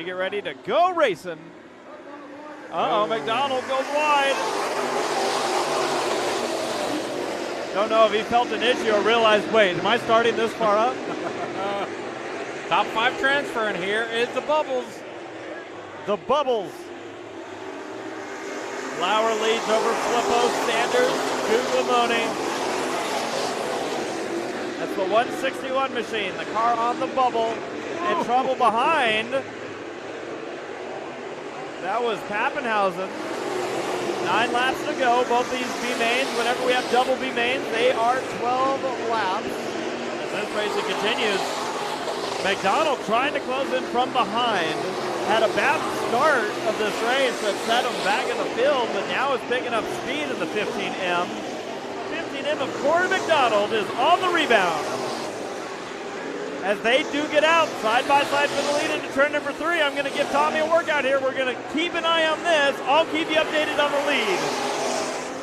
we get ready to go racing. Uh-oh, McDonald goes wide. Don't know if he felt an issue or realized, wait, am I starting this far up? Top 5 transfer, and here is the Bubbles. The Bubbles. Lauer leads over Flippo, Sanders, Guglielmone. That's the 161 machine. The car on the bubble. In trouble behind. That was Pappenhausen. 9 laps to go. Both these B-mains, whenever we have double B-mains, they are 12 laps. As this racing continues, McDonald trying to close in from behind. Had a bad start of this race that set him back in the field, but now is picking up speed in the 15M. 15M of Corey McDonald is on the rebound. As they do get out side by side for the lead into turn number 3, I'm going to give Tommy a workout here. We're going to keep an eye on this. I'll keep you updated on the lead.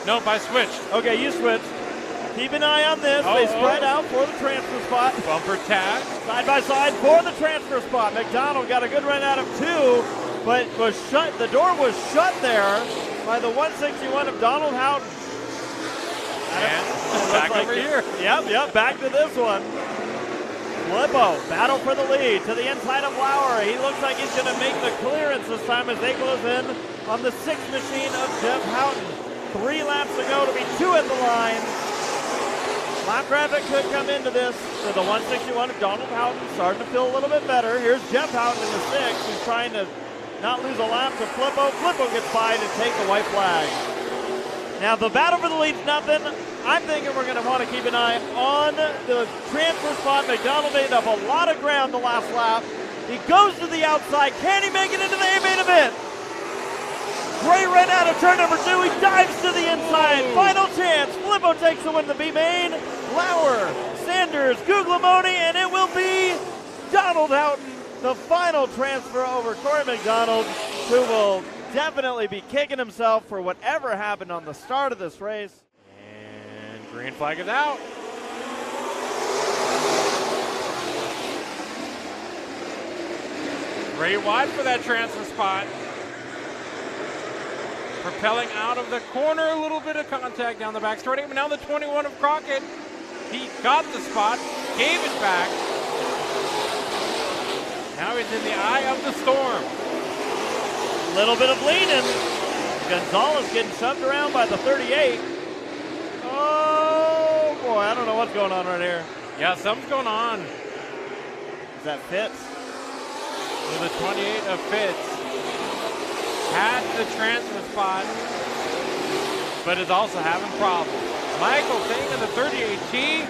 Nope, I switched. Okay, you switched. Keep an eye on this. They spread out for the transfer spot. Bumper tag. Side by side for the transfer spot. McDonald got a good run out of 2, but was shut. The door was shut there by the 161 of Donald Houghton. And back over here. Yep, back to this one. Flippo, battle for the lead to the inside of Lauer. He looks like he's going to make the clearance this time as they close in on the 6th machine of Jeff Houghton. 3 laps to go to be 2 at the line. Lap traffic could come into this. So the 161 of Donald Houghton starting to feel a little bit better. Here's Jeff Houghton in the 6th, who's trying to not lose a lap to Flippo. Flippo gets by to take the white flag. Now the battle for the lead's nothing. I'm thinking we're going to want to keep an eye on the transfer spot. McDonald made up a lot of ground the last lap. He goes to the outside. Can he make it into the A-main event? Great run out of turn number 2. He dives to the inside. Final chance. Flippo takes the win to the B-main. Lauer, Sanders, Guglielmone, and it will be Donald Houghton, the final transfer over Corey McDonald, who will definitely be kicking himself for whatever happened on the start of this race. And green flag is out. Very wide for that transfer spot. Propelling out of the corner, a little bit of contact down the back straight. But now the 21 of Crockett. He got the spot, gave it back. Now he's in the eye of the storm. A little bit of leaning. Gonzalez getting shoved around by the 38. Oh boy, I don't know what's going on right here. Yeah, something's going on. Is that Fitz? With the 28 of Fitz. Had the transfer spot, but is also having problems. Michael Thing in the 38T,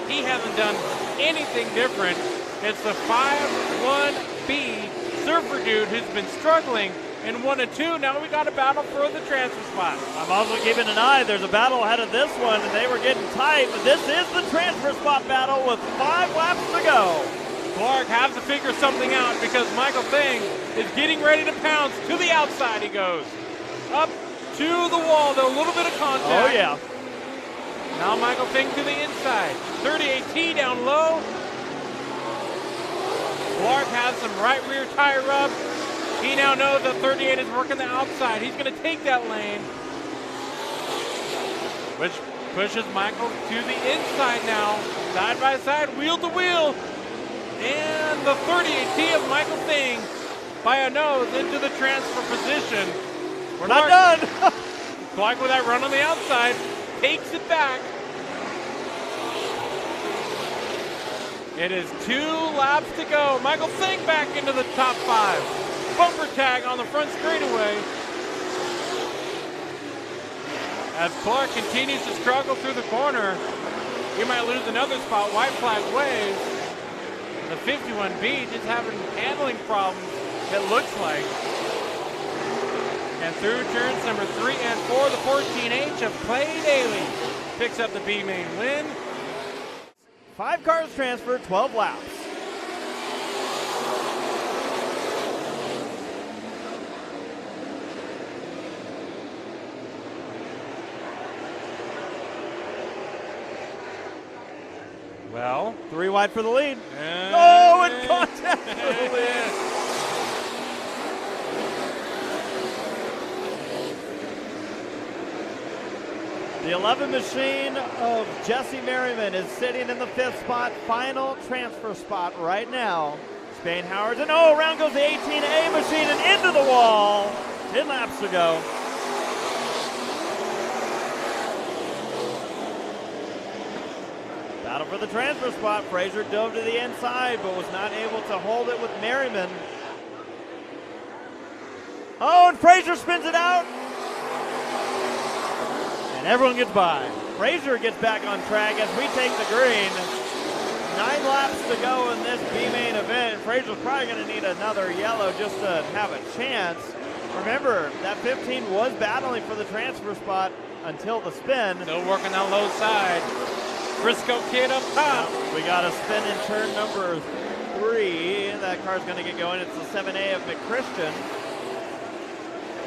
he hasn't done anything different. It's the 5-1B surfer dude who's been struggling in 1 and 2. Now we got a battle for the transfer spot. I'm also keeping an eye. There's a battle ahead of this one, and they were getting tight, but this is the transfer spot battle with 5 laps to go. Clark has to figure something out because Michael Thing is getting ready to pounce. To the outside he goes. Up to the wall, though, a little bit of contact. Oh, yeah. Now Michael Thing to the inside. 38T down low. Clark has some right rear tire rub. He now knows that 38 is working the outside. He's going to take that lane, which pushes Michael to the inside now. Side by side, wheel to wheel. And the 38T of Michael Thing by a nose into the transfer position. We're not done. Clark with that run on the outside takes it back. It is 2 laps to go. Michael Thing back into the top 5. Bumper tag on the front straightaway. As Clark continues to struggle through the corner, he might lose another spot. White flag waves. The 51B just having handling problems, it looks like. And through turns number 3 and 4, the 14H of Clay Daly picks up the B-main win. 5 cars transferred, 12 laps. Well, 3 wide for the lead. And Oh, and contact for the lead. The 11 machine of Jesse Merriman is sitting in the 5th spot, final transfer spot right now. Spain Howard's, and around goes the 18A machine and into the wall. 10 laps to go. Battle for the transfer spot. Frazier dove to the inside, but was not able to hold it with Merriman. Oh, and Frazier spins it out. And everyone gets by. Frazier gets back on track as we take the green. 9 laps to go in this B-main event. Frazier's probably going to need another yellow just to have a chance. Remember, that 15 was battling for the transfer spot until the spin. Still working that low side. Briscoe Kid up top. We got a spin in turn number 3. That car's going to get going. It's the 7A of McChristian.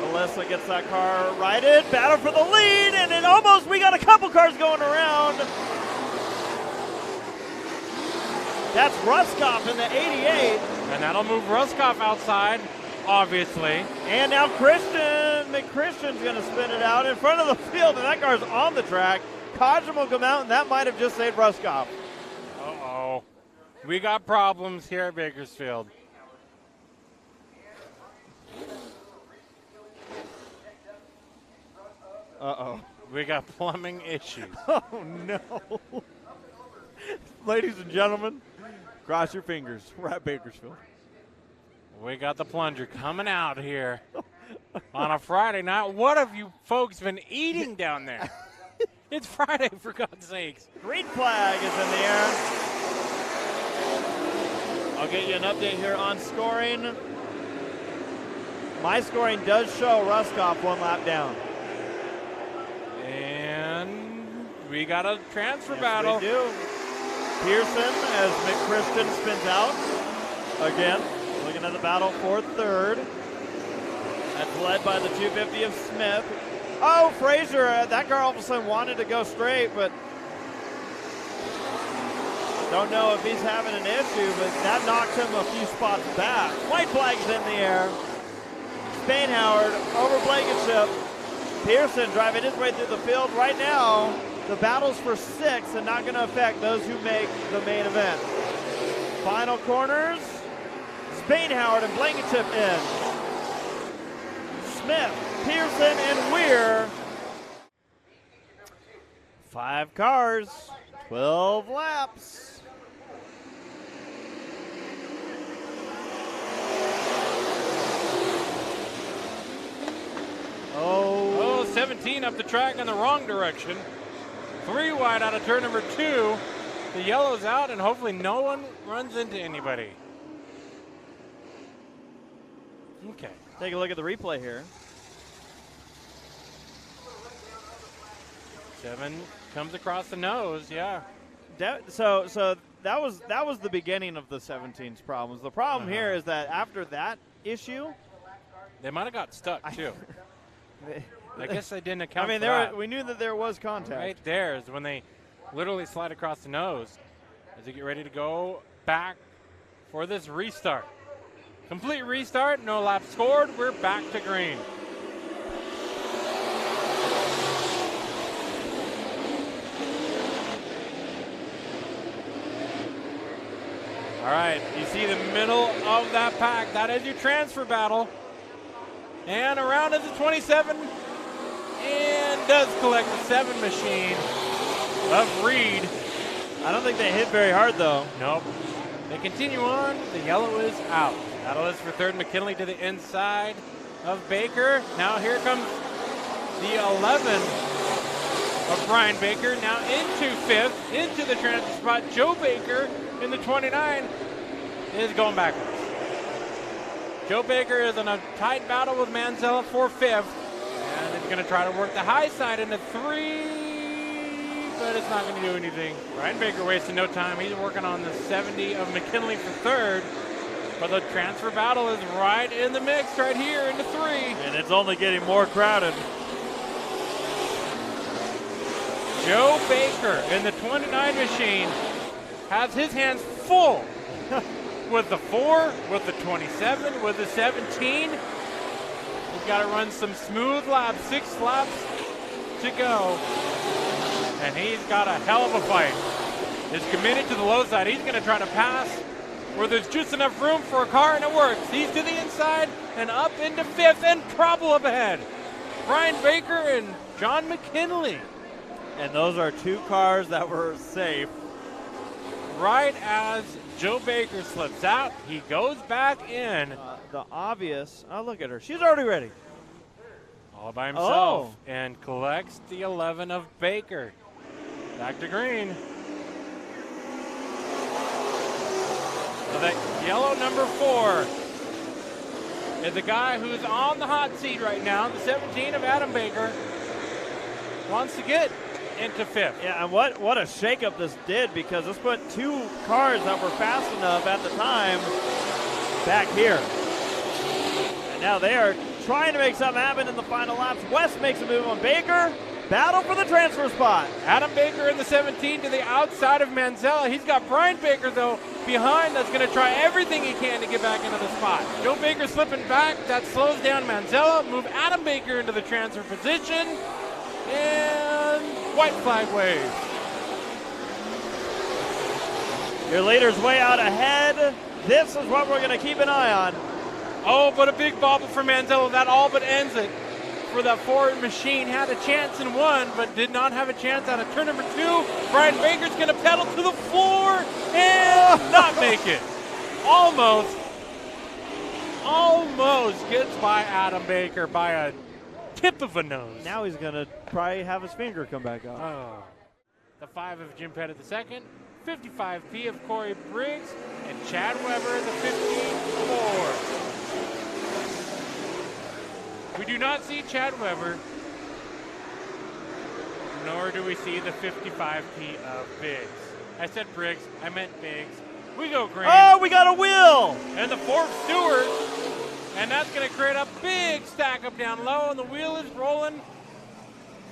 Alyssa gets that car righted. Battle for the lead, and it almost, we got a couple cars going around. That's Ruskoff in the 88. And that'll move Ruskoff outside, obviously. And now McChristian's going to spin it out in front of the field, and that car's on the track. Kajim will come out, and that might have just saved Ruskoff. Uh-oh. We got problems here at Bakersfield. Uh-oh. We got plumbing issues. Oh, no. Ladies and gentlemen, cross your fingers. We're at Bakersfield. We got the plunger coming out here on a Friday night. What have you folks been eating down there? It's Friday, for God's sakes. Green flag is in the air. I'll get you an update here on scoring. My scoring does show Ruskoff 1 lap down. And we got a transfer Yes, battle. we do. Pearson as McChristian spins out. Again, looking at the battle for 3rd. That's led by the 250 of Smith. Oh, Frazier, that car all of a sudden wanted to go straight, but don't know if he's having an issue, but that knocked him a few spots back. White flag's in the air. Spain Howard over Blankenship. Pearson driving his way through the field right now. The battle's for 6 and not going to affect those who make the main event. Final corners. Spain Howard and Blankenship in. Smith, Pearson, and Weir. 5 cars, 12 laps. Oh, 17 up the track in the wrong direction. 3 wide out of turn number 2. The yellow's out, and hopefully no one runs into anybody. Okay. Take a look at the replay here. 7 comes across the nose, yeah. So that was the beginning of the 17's problems. The problem here is that after that issue, they might have got stuck too. I guess they didn't account I mean, for that. we knew that there was contact. Right there is when they literally slide across the nose as they get ready to go back for this restart. Complete restart, no laps scored. We're back to green. All right, you see the middle of that pack. That is your transfer battle. And around is the 27 and does collect the 7 machine of Reed. I don't think they hit very hard, though. Nope. They continue on. The yellow is out. Battle is for 3rd. McKinley to the inside of Baker. Now here comes the 11 of Brian Baker. Now into 5th, into the transfer spot. Joe Baker in the 29 is going backwards. Joe Baker is in a tight battle with Manzella for 5th. And he's going to try to work the high side into 3, but it's not going to do anything. Brian Baker wasting no time. He's working on the 70 of McKinley for 3rd. But the transfer battle is right in the mix right here into 3. And it's only getting more crowded. Joe Baker in the 29 machine has his hands full with the 4, with the 27, with the 17. He's got to run some smooth laps, 6 laps to go. and he's got a hell of a fight. Is committed to the low side. He's going to try to pass where there's just enough room for a car, and it works. He's to the inside and up into 5th, and trouble up ahead. Brian Baker and John McKinley. And those are 2 cars that were safe. Right as Joe Baker slips out, he goes back in. The obvious, oh, look at her. She's already ready. All by himself, and collects the 11 of Baker. Back to green. So that yellow number 4 is the guy who's on the hot seat right now. The 17 of Adam Baker wants to get into 5th. Yeah, and what a shakeup this did, because this put 2 cars that were fast enough at the time back here. And now they are trying to make something happen in the final laps. West makes a move on Baker. Battle for the transfer spot. Adam Baker in the 17 to the outside of Manzella. He's got Brian Baker, though, behind, that's going to try everything he can to get back into the spot. Joe Baker slipping back. That slows down Manzella. Move Adam Baker into the transfer position. And white flag wave. Your leader's way out ahead. This is what we're going to keep an eye on. Oh, but a big bobble for Manzella. That all but ends it for the Ford machine. Had a chance in 1, but did not have a chance out of turn number 2. Brian Baker's going to pedal to the floor and not make it. Almost gets by Adam Baker by a tip of a nose. Now he's going to probably have his finger come back up. Oh. The 5 of Jim Pettit the second, 55P of Corey Briggs, and Chad Weber the 54. We do not see Chad Weber, nor do we see the 55P of Biggs. I said Briggs, I meant Biggs. We go green. Oh, we got a wheel! And the 4th Stewart, and that's going to create a big stack up down low, and the wheel is rolling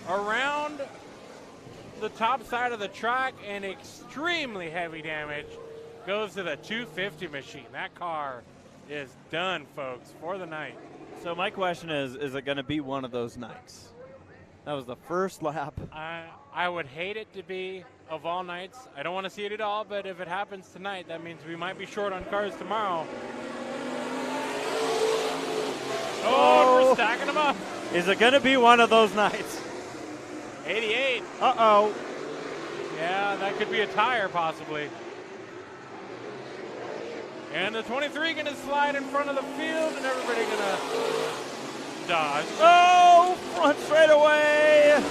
around the top side of the track, and extremely heavy damage goes to the 250 machine. That car is done, folks, for the night. So my question is it going to be one of those nights? That was the first lap. I would hate it to be of all nights. I don't want to see it at all, but if it happens tonight, that means we might be short on cars tomorrow. Oh, we're stacking them up. Is it going to be one of those nights? 88. Uh-oh. Yeah, that could be a tire possibly. And the 23 going to slide in front of the field, and everybody going to dodge. Oh, front straightaway.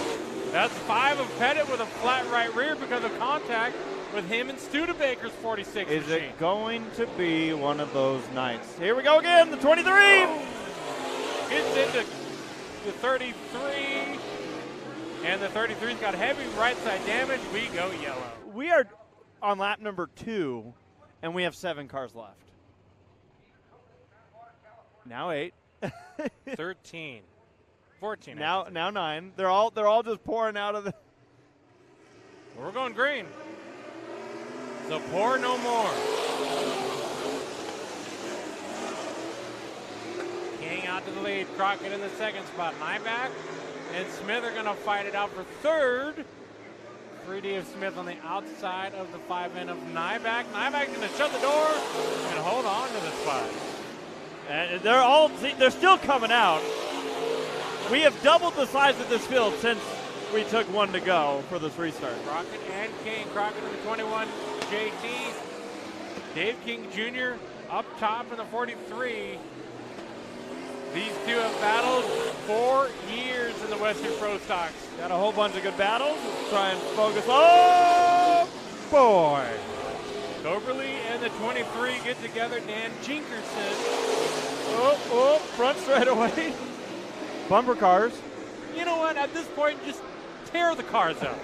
That's 5 of Pettit with a flat right rear because of contact with him and Studebaker's 46 Is machine. it going to be one of those nights? Here we go again, the 23. Gets into the 33. And the 33's got heavy right side damage. We go yellow. We are on lap number 2, and we have 7 cars left. Now 8. 13. 14. Now 9. They're all just pouring out of the. We're going green. So pour no more. King out to the lead. Crockett in the 2nd spot. Nyback and Smith are going to fight it out for 3rd. 3D of Smith on the outside of the 5N of Nyback. Nyback's going to shut the door and hold on to the spot. And they're still coming out. We have doubled the size of this field since we took 1 to go for this restart. Crockett and King. Crockett in the 21, JT. Dave King Jr. up top in the 43. These two have battled 4 years in the Western Pro Stocks. Got a whole bunch of good battles. Let's try and focus. Oh, boy. Coverly and the 23 get together. Dan Jinkerson. Oh, front straightaway. Bumper cars. You know what? At this point, just tear the cars up.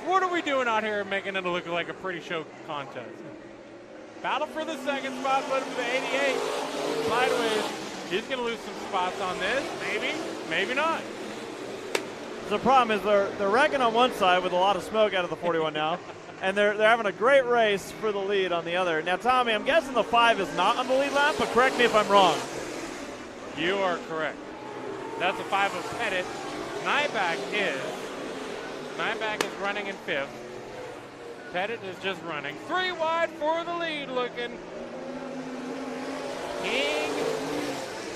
What are we doing out here making it look like a pretty show contest? Battle for the 2nd spot, but for the 88. Sideways. He's going to lose some spots on this. Maybe not. The problem is they're wrecking on one side with a lot of smoke out of the 41 now. And they're having a great race for the lead on the other. Now, Tommy, I'm guessing the 5 is not on the lead lap, but correct me if I'm wrong. You are correct. That's a 5 of Pettit. Nyback is Nyback is running in 5th. Pettit is just running. 3 wide for the lead looking. King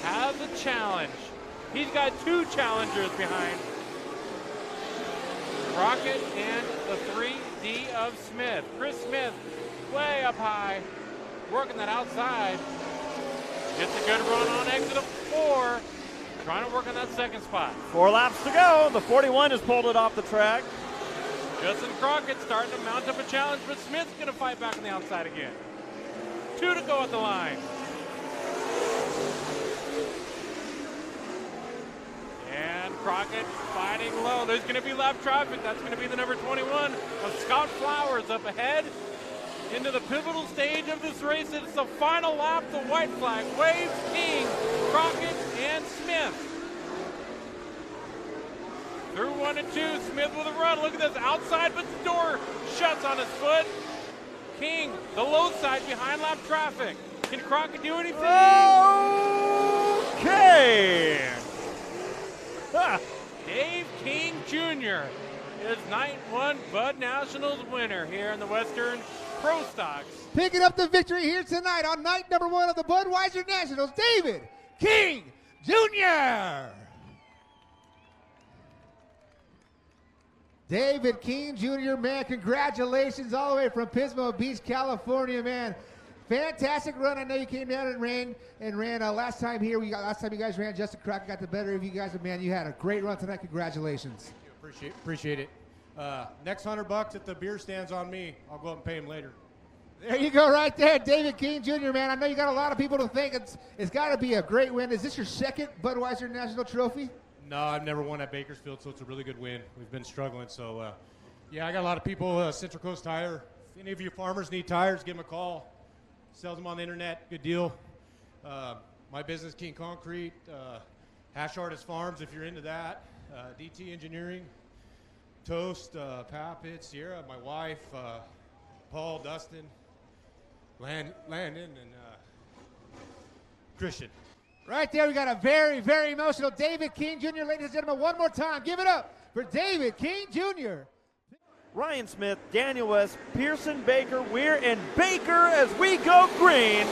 has a challenge. He's got 2 challengers behind. Crockett and the 3D of Smith. Chris Smith way up high, working that outside. Gets a good run on exit of 4. Trying to work on that second spot. 4 laps to go. The 41 has pulled it off the track. Justin Crockett starting to mount up a challenge, but Smith's going to fight back on the outside again. 2 to go at the line. And Crockett fighting low. There's going to be lap traffic. That's going to be the number 21 of Scott Flowers up ahead into the pivotal stage of this race. It's the final lap. The white flag waves. King, Crockett, and Smith. Through 1 and 2, Smith with a run. Look at this, outside, but the door shuts on his foot. King, the low side behind lap traffic. Can Crockett do anything? Okay. Dave King Jr. is Night 1 Bud Nationals winner here in the Western Pro Stocks. Picking up the victory here tonight on night number 1 of the Budweiser Nationals, David King Jr. David King Jr., man, congratulations all the way from Pismo Beach, California, man. Fantastic run. I know you came down and ran last time here. Last time you guys ran, Justin Crockett got the better of you guys, but man, you had a great run tonight. Congratulations. Appreciate it. Next $100 at the beer stand's on me. I'll go up and pay him later. There you go, right there, David King Jr., man. I know you got a lot of people to think it's got to be a great win. Is this your second Budweiser National Trophy? No, I've never won at Bakersfield, so it's a really good win. We've been struggling, so yeah, I got a lot of people. Central Coast Tire. If any of you farmers need tires, give them a call. Sells them on the internet. Good deal. My business, King Concrete, Hash Artist Farms, if you're into that. DT Engineering, Toast, Papit, Sierra, my wife, Paul, Dustin, Landon, and Christian. Right there, we got a very, very emotional David King Jr. Ladies and gentlemen, one more time, give it up for David King Jr. Ryan Smith, Daniel West, Pearson, Baker, Weir, and Baker as we go green.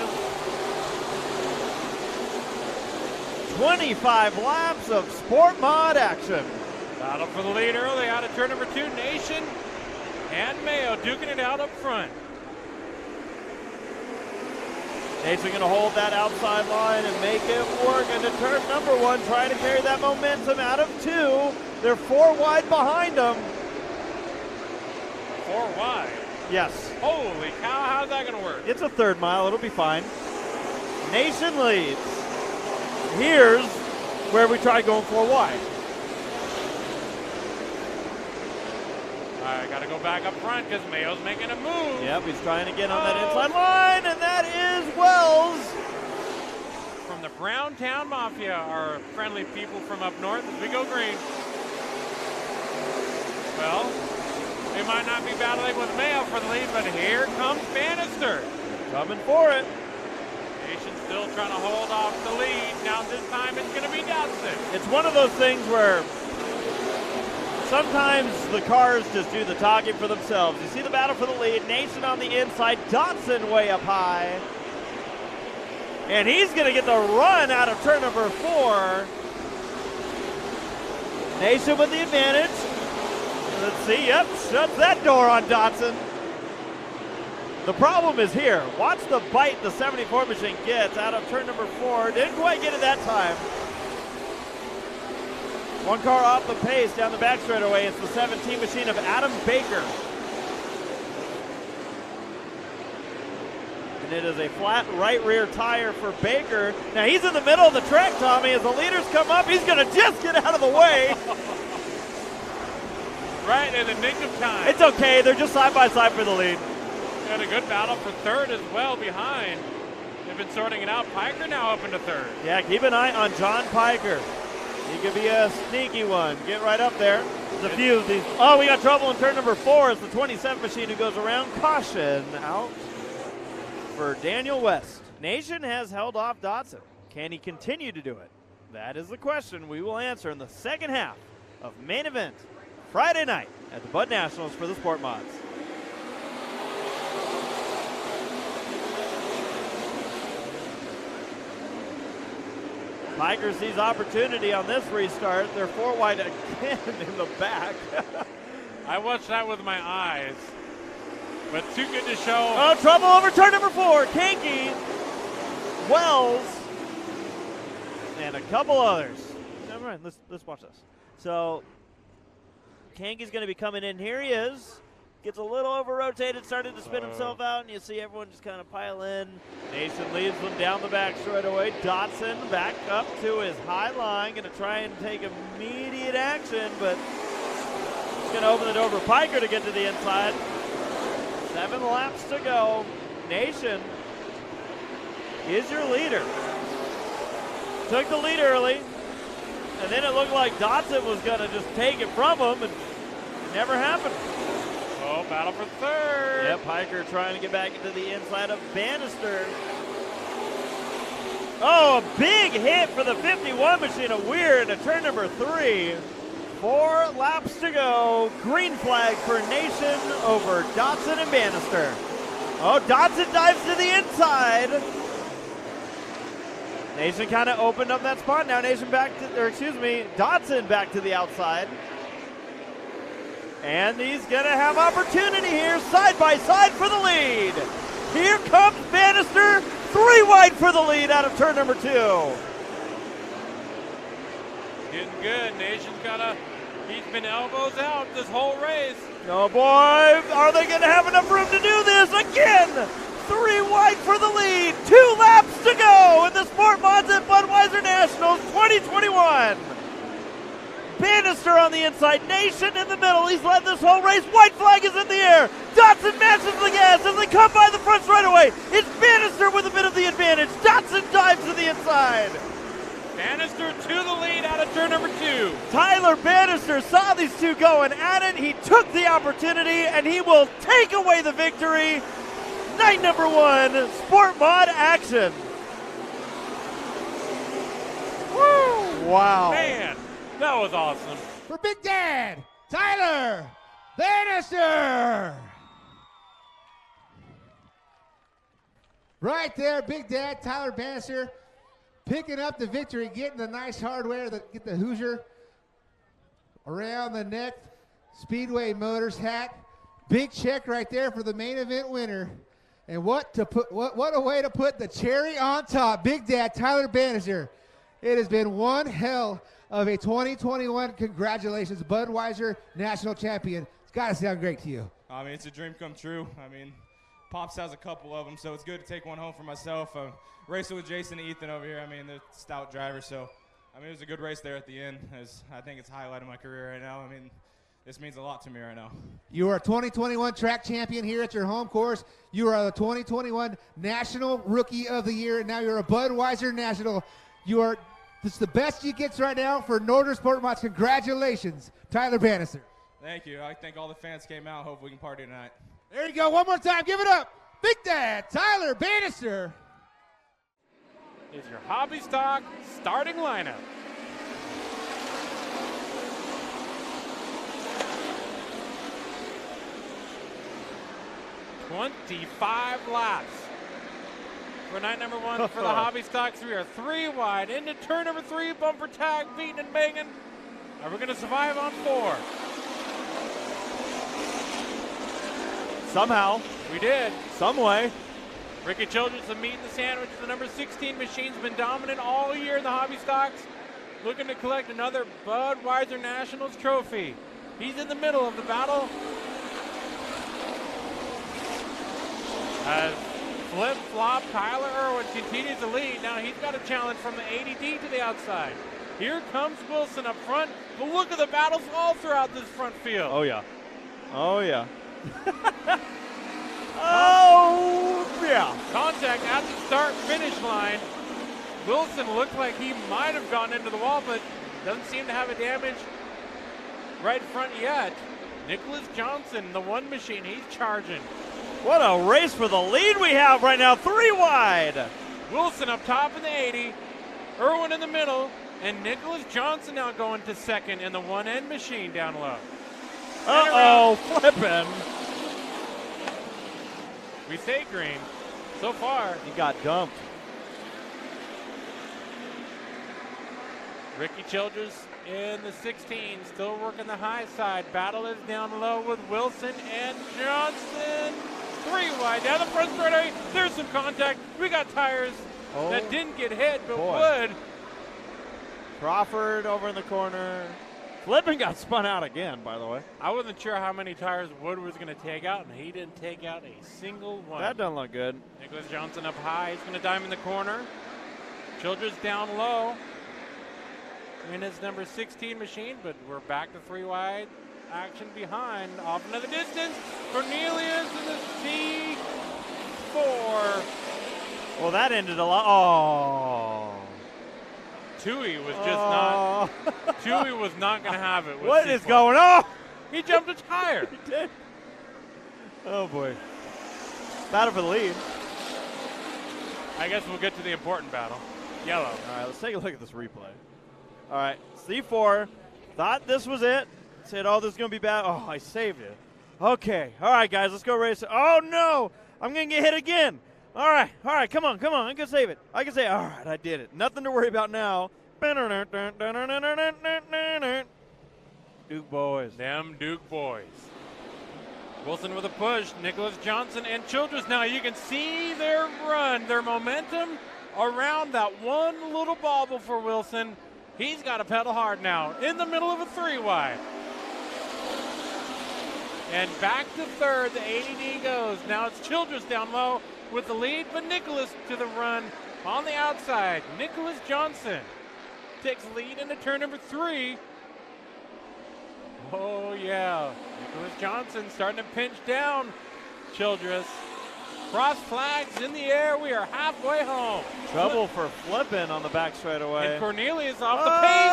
25 laps of sport mod action. Battle for the lead early out of turn number 2. Nation and Mayo duking it out up front. Nation going to hold that outside line and make it work into turn number 1, trying to carry that momentum out of 2. They're 4 wide behind them. 4 wide. Yes. Holy cow, how's that going to work? It's a 3rd mile. It'll be fine. Nation leads. Here's where we try going 4 wide. All right, got to go back up front because Mayo's making a move. Yep, he's trying to get on that inside line, and that is Wells. From the Browntown Mafia, our friendly people from up north as we go green. Well, they might not be battling with Mayo for the lead, but here comes Bannister. Coming for it. Nation still trying to hold off the lead. Now this time it's going to be Dodson. It's one of those things where sometimes the cars just do the talking for themselves. You see the battle for the lead. Nation on the inside. Dodson way up high. And he's going to get the run out of turn number 4. Nation with the advantage. Let's see. Yep, shuts that door on Dodson. The problem is here. Watch the bite the 74 machine gets out of turn number 4. Didn't quite get it that time. One car off the pace down the back straightaway. It's the 17 machine of Adam Baker. And it is a flat right rear tire for Baker. Now he's in the middle of the track, Tommy. As the leaders come up, he's going to just get out of the way. Right in the nick of time. It's okay. They're just side by side for the lead. Got a good battle for 3rd as well behind. They've been sorting it out. Piker now up into 3rd. Yeah, keep an eye on John Piker. He could be a sneaky one. Get right up there. There's a few of these. Oh, we got trouble in turn number 4. It's the 27 machine who goes around. Caution out for Daniel West. Nation has held off Dodson. Can he continue to do it? That is the question we will answer in the second half of main event Friday night at the Bud Nationals for the Sport Mods. Piker sees opportunity on this restart. They're 4 wide again in the back. I watched that with my eyes, but too good to show. Oh, trouble over turn number 4. Kanky, Wells, and a couple others. Never mind, let's watch this. So, Kanky's going to be coming in. Here he is. Gets a little over-rotated, started to spin himself out, and you see everyone just kind of pile in. Nation leads them down the back straightaway. Dotson back up to his high line, going to try and take immediate action, but he's going to open the door for Piker to get to the inside. 7 laps to go. Nation is your leader. Took the lead early, and then it looked like Dotson was going to just take it from him, and it never happened. Oh, battle for third. Yep, Piker trying to get back into the inside of Bannister. Oh, a big hit for the 51 machine of Weir into turn number 3. 4 laps to go. Green flag for Nation over Dotson and Bannister. Oh, Dotson dives to the inside. Nation kind of opened up that spot. Now Dotson back to the outside. And he's going to have opportunity here, side by side for the lead. Here comes Bannister, 3 wide for the lead out of turn number 2. Getting good. Nation's he's been elbows out this whole race. Oh boy, are they going to have enough room to do this? Again, 3 wide for the lead. 2 laps to go in the Sport Mods at Budweiser Nationals 2021. Bannister on the inside, Nation in the middle. He's led this whole race. White flag is in the air. Dotson matches the gas as they come by the front straightaway. It's Bannister with a bit of the advantage. Dotson dives to the inside. Bannister to the lead out of turn number 2. Tyler Bannister saw these two going at it. He took the opportunity, and he will take away the victory. Night number 1, Sport Mod action. Woo! Wow. Man. That was awesome. For Big Dad, Tyler Bannister. Right there, Big Dad, Tyler Bannister, picking up the victory, getting the nice hardware, get the Hoosier around the neck, Speedway Motors hat. Big check right there for the main event winner. And what a way to put the cherry on top. Big Dad, Tyler Bannister. It has been one hell of a 2021. Congratulations, Budweiser National Champion. It's got to sound great to you. I mean, it's a dream come true. I mean, Pops has a couple of them, so it's good to take one home for myself. Racing with Jason and Ethan over here, I mean, they're stout drivers, so, I mean, it was a good race there at the end. I think it's highlighting my career right now. I mean, this means a lot to me right now. You are a 2021 track champion here at your home course. You are the 2021 National Rookie of the Year, and now you're a Budweiser National. This is the best you get right now for Northern Sport Mods. Congratulations, Tyler Bannister. Thank you. I think all the fans came out. Hope we can party tonight. There you go. One more time. Give it up. Big Dad, Tyler Bannister. Is your hobby stock starting lineup. "25 laps for night number 1 for the hobby stocks. We are 3 wide into turn number 3. Bumper tag, beating and banging. Are we going to survive on 4? Somehow. We did. Some way. Ricky Childress, the meat and the sandwich. The number 16 machine's been dominant all year in the hobby stocks. Looking to collect another Budweiser Nationals trophy. He's in the middle of the battle. As flip-flop Tyler Irwin continues to lead. Now he's got a challenge from the 80D to the outside. Here comes Wilson up front. But look at the battles all throughout this front field. Oh, yeah. Oh, yeah. Oh, yeah. Contact at the start-finish line. Wilson looked like he might have gone into the wall, but doesn't seem to have a damage right front yet. Nicholas Johnson, the 1 machine, he's charging. What a race for the lead we have right now. 3 wide. Wilson up top in the 80. Irwin in the middle. And Nicholas Johnson now going to second in the 1N machine down low. Uh-oh, flipping. We say green. So far, He got dumped. Ricky Childress in the 16, still working the high side. Battle is down low with Wilson and Johnson. 3 wide down the front straightaway. There's some contact. We got tires that didn't get hit, but would. Crawford over in the corner. Flippin got spun out again, by the way. I wasn't sure how many tires Wood was going to take out, and he didn't take out a single one. That doesn't look good. Nicholas Johnson up high. He's going to dime in the corner. Childress down low in his number 16 machine, but we're back to 3 wide action behind. Off another distance. Cornelius in the C4. Well, that ended a lot. Oh. Tui was just not. Tui was not going to have it. What is going on? He jumped a tire. He did. Oh boy. Battle for the lead. I guess we'll get to the important battle. Yellow. All right, let's take a look at this replay. All right, C4 thought this was it. Said, "Oh, this is gonna be bad." Oh, I saved it. Okay. All right, guys, let's go race. Oh no, I'm gonna get hit again. All right, come on. I can save it. I can say, all right, I did it. Nothing to worry about now. Duke boys. Them Duke boys. Wilson with a push. Nicholas Johnson and Childress. Now you can see their run, their momentum around that one little bobble for Wilson. He's got to pedal hard now in the middle of a 3 wide. And back to third, the ADD goes. Now it's Childress down low with the lead, but Nicholas to the run on the outside. Nicholas Johnson takes lead into turn number 3. Oh, yeah. Nicholas Johnson starting to pinch down Childress. Cross flags in the air. We are halfway home. Trouble for flipping on the back straightaway. And Cornelius off the pace.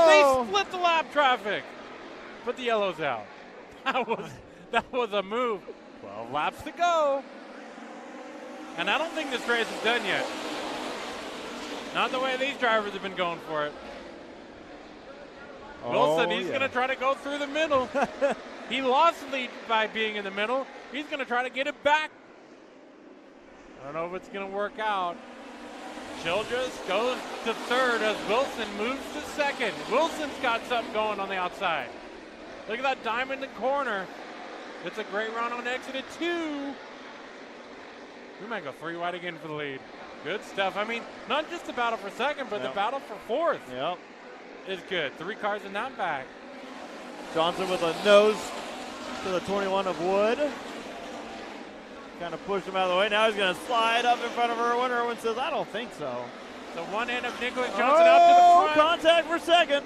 They split the lap traffic. Put the yellows out. That was a move. 12 laps to go. And I don't think this race is done yet. Not the way these drivers have been going for it. Wilson, he's going to try to go through the middle. He lost lead by being in the middle. He's going to try to get it back. I don't know if it's going to work out. Childress goes to third as Wilson moves to second. Wilson's got something going on the outside. Look at that diamond in the corner. It's a great run on exit at 2. We might go 3 wide again for the lead. Good stuff. I mean, not just the battle for second, but the battle for fourth is good. 3 cars in that back. Johnson with a nose to the 21 of Wood. Kind of pushed him out of the way. Now he's going to slide up in front of Irwin. Irwin says, I don't think so. The one end of Nicholas Johnson out to the front. Contact for second.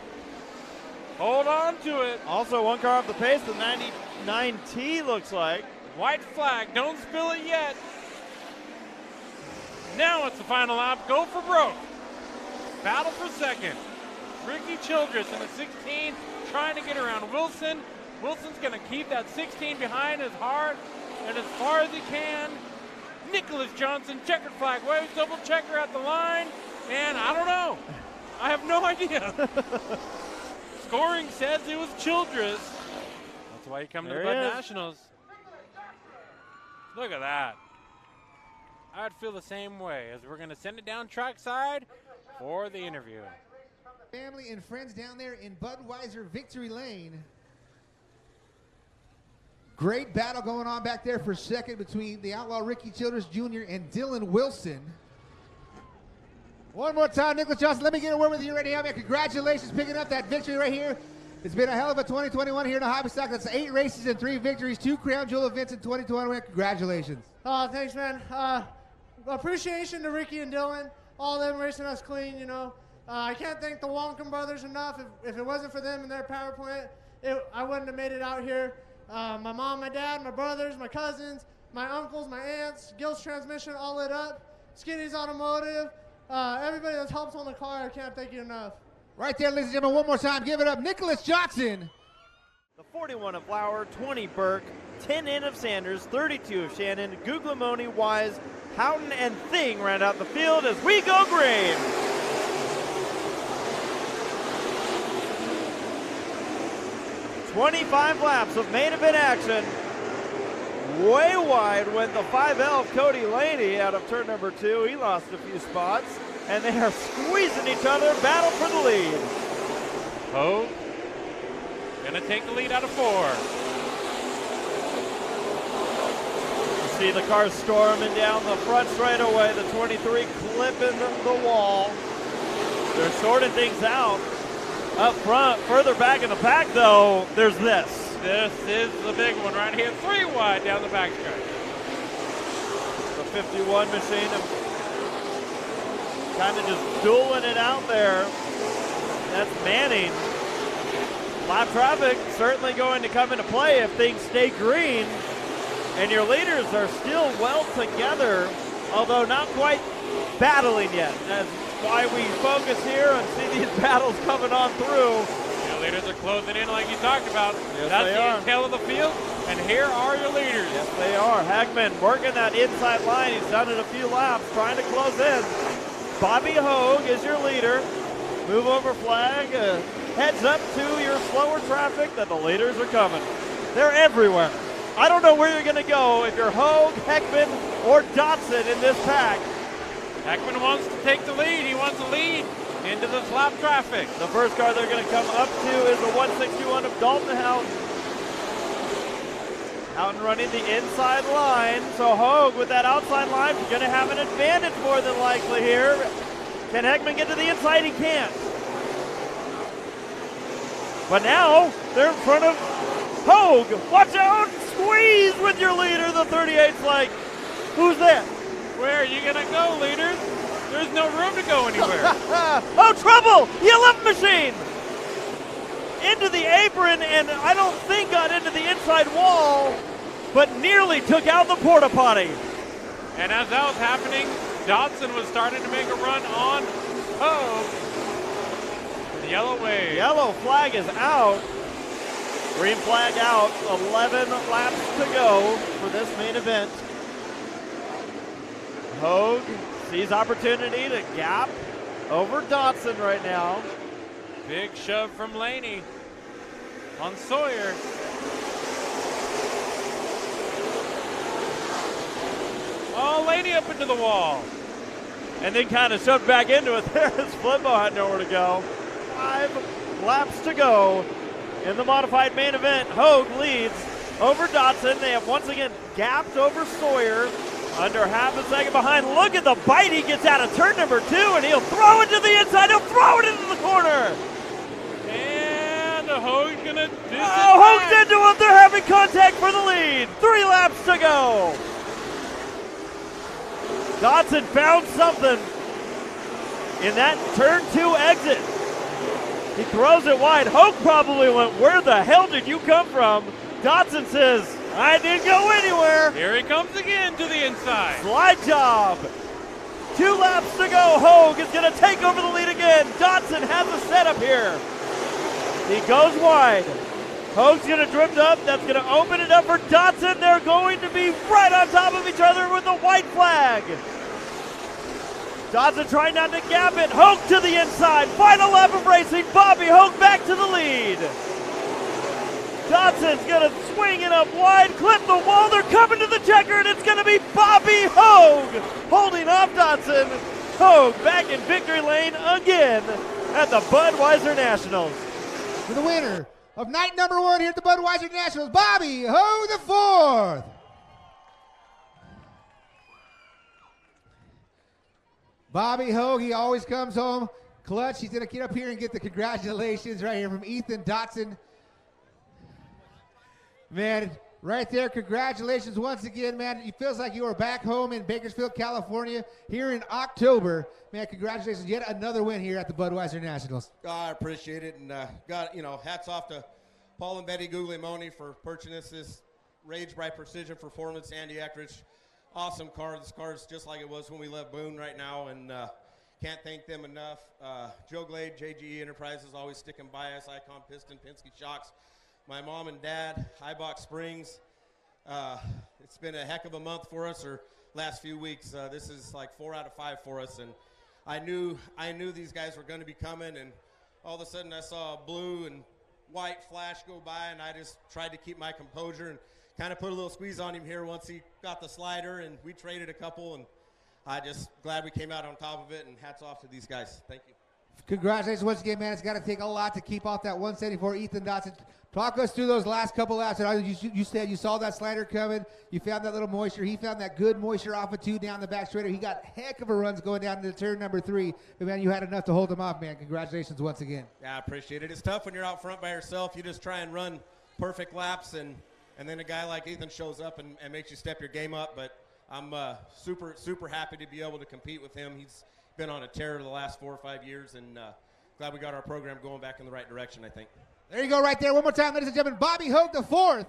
Hold on to it. Also, one car off the pace, the 99T looks like. White flag. Don't spill it yet. Now it's the final lap. Go for broke. Battle for second. Ricky Childress in the 16 trying to get around Wilson. Wilson's going to keep that 16 behind as hard and as far as he can. Nicholas Johnson, checkered flag waves, double checker at the line. And I don't know. I have no idea. Scoring says it was Childress. That's why you come to the Bud Nationals. Look at that. I'd feel the same way as we're going to send it down trackside for the interview. Family and friends down there in Budweiser Victory Lane. Great battle going on back there for second between the outlaw Ricky Childress Jr. and Dylan Wilson. One more time, Nicholas Johnson, let me get a word with you right now, man. Congratulations picking up that victory right here. It's been a hell of a 2021 here in the hobby stock. That's 8 races and 3 victories, 2 crown jewel events in 2021. Congratulations. Thanks, man. Appreciation to Ricky and Dylan, all them racing us clean, you know. I can't thank the Wonkin brothers enough. If it wasn't for them and their power plant, I wouldn't have made it out here. My mom, my dad, my brothers, my cousins, my uncles, my aunts, Gil's Transmission, all lit up. Skinny's Automotive, everybody that's helped on the car, I can't thank you enough. Right there, ladies and gentlemen, one more time, give it up, Nicholas Johnson. The 41 of Lauer, 20 Burke, 10 in of Sanders, 32 of Shannon, Guglielmone, Wise, Houghton, and Thing round out the field as we go green. 25 laps of main event action. Way wide went the 5L of Cody Laney out of turn number 2. He lost a few spots, and they are squeezing each other, battle for the lead. Hogue gonna take the lead out of 4. See the cars storming down the front straightaway. The 23 clipping the wall. They're sorting things out. Up front, further back in the pack, though, there's this. This is the big one right here. 3 wide down the backstretch. The 51 machine kind of just dueling it out there. That's Manning. Lap traffic certainly going to come into play if things stay green. And your leaders are still well together, although not quite battling yet. That's why we focus here and see these battles coming on through. Your leaders are closing in like you talked about. Yes, That's they the are. tail of the field, and here are your leaders. Yes, they are. Hagman working that inside line. He's done it a few laps, trying to close in. Bobby Hogue is your leader. Move over flag. Heads up to your slower traffic that the leaders are coming. They're everywhere. I don't know where you're going to go if you're Hogue, Heckman, or Dotson in this pack. Heckman wants to take the lead. He wants to lead into the slap traffic. The first car they're going to come up to is the 161 of Dalton Houghton. Houghton running the inside line, so Hogue with that outside line is going to have an advantage more than likely here. Can Heckman get to the inside? He can't. But now they're in front of Hogue. Watch out! Squeeze with your leader. The 38's like, who's that? Where are you going to go, leaders? There's no room to go anywhere. Oh, trouble! The 11 machine! Into the apron, and I don't think got into the inside wall, but nearly took out the porta potty. And as that was happening, Dodson was starting to make a run on Hogue. The yellow wave. Yellow flag is out. Green flag out. 11 laps to go for this main event. Hogue sees opportunity to gap over Dotson right now. Big shove from Laney on Sawyer. Oh, Laney up into the wall. And then kind of shoved back into it there as Flippo had nowhere to go. 5 laps to go in the modified main event. Hogue leads over Dotson. They have once again gapped over Sawyer. Under half a second behind. Look at the bite he gets out of turn number 2, and he'll throw it to the inside. He'll throw it into the corner. And Hogue's gonna disattack. Oh, Hogue's into him. They're having contact for the lead. 3 laps to go. Dotson found something in that turn 2 exit. He throws it wide. Hogue probably went, where the hell did you come from? Dotson says, I didn't go anywhere. Here he comes again to the inside. Slide job. 2 laps to go. Hogue is going to take over the lead again. Dotson has a setup here. He goes wide. Hogue's going to drift up. That's going to open it up for Dotson. They're going to be right on top of each other with the white flag. Dotson trying not to gap it. Hogue to the inside. Final lap of racing. Bobby Hogue back to the lead. Dotson's going to swing it up wide, clip the wall. They're coming to the checker, and it's going to be Bobby Hogue holding off Dotson. Hogue back in victory lane again at the Budweiser Nationals. For the winner of night number 1 here at the Budweiser Nationals, Bobby Hogue the 4th. Bobby Hogue, he always comes home clutch. He's going to get up here and get the congratulations right here from Ethan Dotson. Man, right there, congratulations once again, man. It feels like you are back home in Bakersfield, California here in October. Man, congratulations. Yet another win here at the Budweiser Nationals. I appreciate it, and hats off to Paul and Betty Guglielmone for purchasing this Rage by Precision Performance Andy Eckrich. Awesome car. This car is just like it was when we left Boone right now, and can't thank them enough. Joe Glade, JGE Enterprises, always sticking by us. Icon Piston, Penske Shocks. My mom and dad, Highbox Springs. It's been a heck of a month for us, or last few weeks. This is like 4 out of 5 for us, and I knew these guys were going to be coming, and all of a sudden I saw blue and white flash go by, and I just tried to keep my composure and kind of put a little squeeze on him here once he got the slider, and we traded a couple, and I just glad we came out on top of it, and hats off to these guys. Thank you. Congratulations once again, man. It's got to take a lot to keep off that 174. Ethan Dotson, talk us through those last couple laps. You said you saw that slider coming. You found that little moisture. He found that good moisture off of 2 down the back straighter. He got heck of a runs going down to turn number 3. But, man, you had enough to hold him off, man. Congratulations once again. Yeah, I appreciate it. It's tough when you're out front by yourself. You just try and run perfect laps, and then a guy like Ethan shows up and makes you step your game up. But I'm super happy to be able to compete with him. He's been on a tear the last 4 or 5 years, and glad we got our program going back in the right direction, I think. There you go right there. One more time, ladies and gentlemen. Bobby Hogue, the 4th.